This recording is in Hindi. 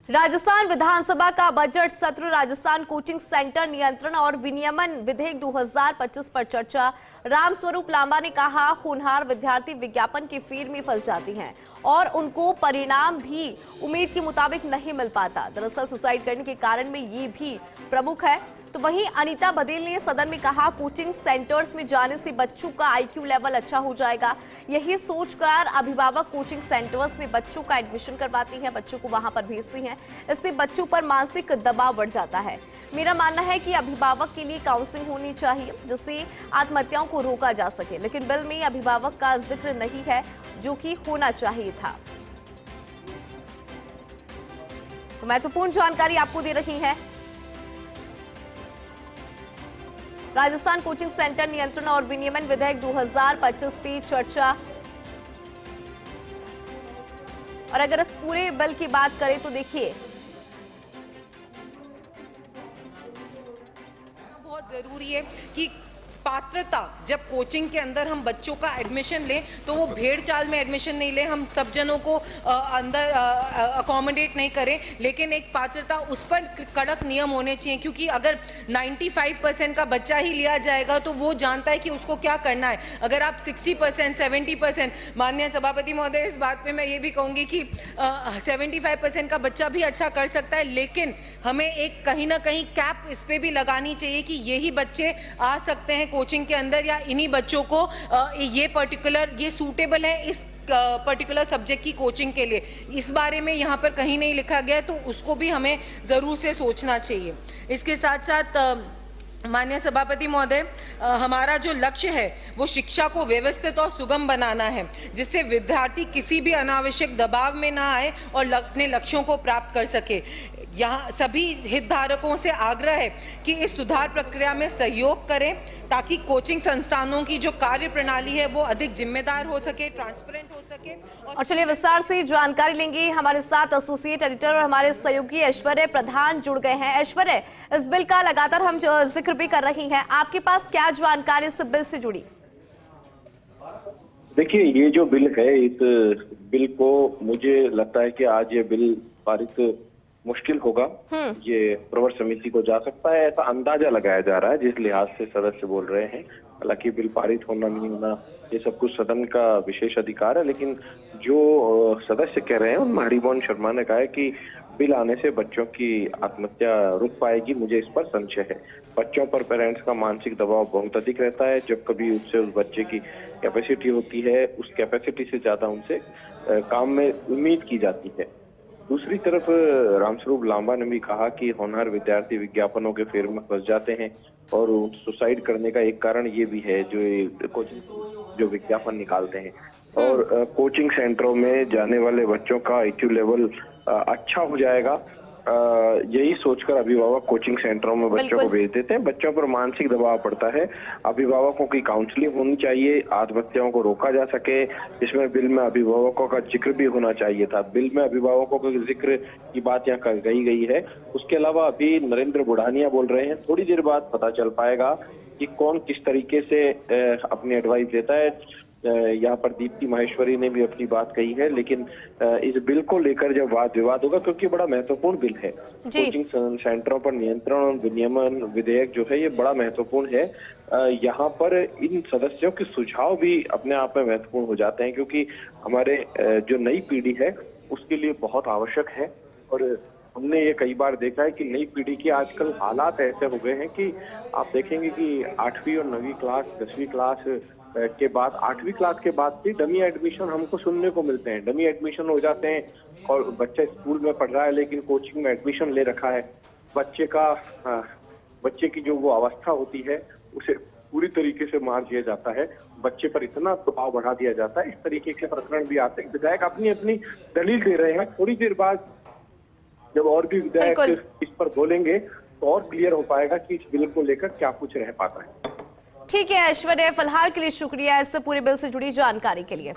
राजस्थान विधानसभा का बजट सत्र राजस्थान कोचिंग सेंटर नियंत्रण और विनियमन विधेयक 2025 पर चर्चा। रामस्वरूप लांबा ने कहा, होनहार विद्यार्थी विज्ञापन की फेर में फंस जाती हैं और उनको परिणाम भी उम्मीद के मुताबिक नहीं मिल पाता। दरअसल सुसाइड करने के कारण में ये भी प्रमुख है। तो वहीं अनीता बदेल ने सदन में कहा, कोचिंग सेंटर्स में जाने से बच्चों का आईक्यू लेवल अच्छा हो जाएगा। यही सोचकर अभिभावक कोचिंग सेंटर्स में बच्चों का एडमिशन करवाती हैं, बच्चों को वहां पर भेजती हैं। इससे बच्चों पर मानसिक दबाव बढ़ जाता है। मेरा मानना है कि अभिभावक के लिए काउंसलिंग होनी चाहिए जिससे आत्महत्याओं को रोका जा सके, लेकिन बिल में अभिभावक का जिक्र नहीं है जो कि होना चाहिए था। तो महत्वपूर्ण जानकारी आपको दे रही है राजस्थान कोचिंग सेंटर नियंत्रण और विनियमन विधेयक 2025 पे चर्चा। और अगर इस पूरे बिल की बात करें तो देखिए, बहुत जरूरी है कि पात्रता, जब कोचिंग के अंदर हम बच्चों का एडमिशन लें तो वो भेड़ चाल में एडमिशन नहीं लें, हम सब जनों को अंदर अकोमोडेट नहीं करें, लेकिन एक पात्रता, उस पर कड़क नियम होने चाहिए। क्योंकि अगर 95% का बच्चा ही लिया जाएगा तो वो जानता है कि उसको क्या करना है। अगर आप 60%, 70%, माननीय सभापति महोदय, इस बात पे मैं ये भी कहूँगी कि 75% का बच्चा भी अच्छा कर सकता है, लेकिन हमें एक कहीं ना कहीं कैप इस पर भी लगानी चाहिए कि यही बच्चे आ सकते हैं कोचिंग के अंदर, या इन्हीं बच्चों को ये सूटेबल है इस पर्टिकुलर सब्जेक्ट की कोचिंग के लिए। इस बारे में यहाँ पर कहीं नहीं लिखा गया, तो उसको भी हमें ज़रूर से सोचना चाहिए। इसके साथ साथ माननीय सभापति महोदय, हमारा जो लक्ष्य है वो शिक्षा को व्यवस्थित और सुगम बनाना है, जिससे विद्यार्थी किसी भी अनावश्यक दबाव में ना आए और अपने लक्ष्यों को प्राप्त कर सके। यहाँ सभी हितधारकों से आग्रह है कि इस सुधार प्रक्रिया में सहयोग करें ताकि कोचिंग संस्थानों की जो कार्य प्रणाली है वो अधिक जिम्मेदार हो सके, ट्रांसपेरेंट हो सके। और चलिए विस्तार से जानकारी लेंगे। हमारे साथ एसोसिएट एडिटर और हमारे सहयोगी ऐश्वर्य प्रधान जुड़ गए हैं। ऐश्वर्य, इस बिल का लगातार हम जिक्र भी कर रही हैं, आपके पास क्या जानकारी इस बिल से जुड़ी? देखिए, ये जो बिल है, इस बिल को मुझे लगता है कि आज ये बिल पारित मुश्किल होगा। ये प्रवर समिति को जा सकता है, ऐसा अंदाजा लगाया जा रहा है जिस लिहाज से सदस्य बोल रहे हैं। हालांकि बिल पारित होना नहीं होना ये सब कुछ सदन का विशेष अधिकार है, लेकिन जो सदस्य कह रहे हैं उनमें हरिमोहन शर्मा ने कहा है कि बिल आने से बच्चों की आत्महत्या रुक पाएगी। मुझे इस पर संशय है। बच्चों पर पेरेंट्स का मानसिक दबाव बहुत अधिक रहता है। जब कभी उससे उस बच्चे की कैपेसिटी होती है, उस कैपेसिटी से ज्यादा उनसे काम में उम्मीद की जाती है। दूसरी तरफ रामस्वरूप लांबा ने भी कहा कि होनहार विद्यार्थी विज्ञापनों के फेर में फंस जाते हैं और सुसाइड करने का एक कारण ये भी है जो विज्ञापन निकालते हैं। और कोचिंग सेंटरों में जाने वाले बच्चों का आईक्यू लेवल अच्छा हो जाएगा, यही सोचकर अभिभावक कोचिंग सेंटरों में बच्चों को भेज देते हैं। बच्चों पर मानसिक दबाव पड़ता है। अभिभावकों की काउंसलिंग होनी चाहिए, आत्महत्याओं को रोका जा सके। इसमें बिल में अभिभावकों का जिक्र भी होना चाहिए था। बिल में अभिभावकों का जिक्र की बात यहाँ कही गई है। उसके अलावा अभी नरेंद्र बुढ़ानिया बोल रहे हैं, थोड़ी देर बाद पता चल पाएगा कि कौन किस तरीके से अपनी एडवाइस देता है। यहाँ पर दीप्ति माहेश्वरी ने भी अपनी बात कही है, लेकिन इस बिल को लेकर जब वाद विवाद होगा, क्योंकि बड़ा महत्वपूर्ण बिल है। कोचिंग सेंटरों पर नियंत्रण और विनियमन विधेयक जो है ये बड़ा महत्वपूर्ण है। यहाँ पर इन सदस्यों के सुझाव भी अपने आप में महत्वपूर्ण हो जाते हैं, क्योंकि हमारे जो नई पीढ़ी है उसके लिए बहुत आवश्यक है। और हमने ये कई बार देखा है कि नई पीढ़ी के आजकल हालात ऐसे हो गए हैं कि आप देखेंगे कि 8वीं और 9वीं क्लास, 10वीं क्लास के बाद, 8वीं क्लास के बाद भी डमी एडमिशन हमको सुनने को मिलते हैं। डमी एडमिशन हो जाते हैं और बच्चा स्कूल में पढ़ रहा है लेकिन कोचिंग में एडमिशन ले रखा है। बच्चे की जो वो अवस्था होती है उसे पूरी तरीके से मार दिया जाता है। बच्चे पर इतना दबाव बढ़ा दिया जाता है। इस तरीके के प्रकरण भी आते हैं। विधायक अपनी अपनी दलील दे रहे हैं। थोड़ी देर बाद जब और भी विधायक इस पर बोलेंगे तो और क्लियर हो पाएगा कि इस बिल को लेकर क्या कुछ रह पाता है। ठीक है ऐश्वर्य, फिलहाल के लिए शुक्रिया इस पूरे बिल से जुड़ी जानकारी के लिए।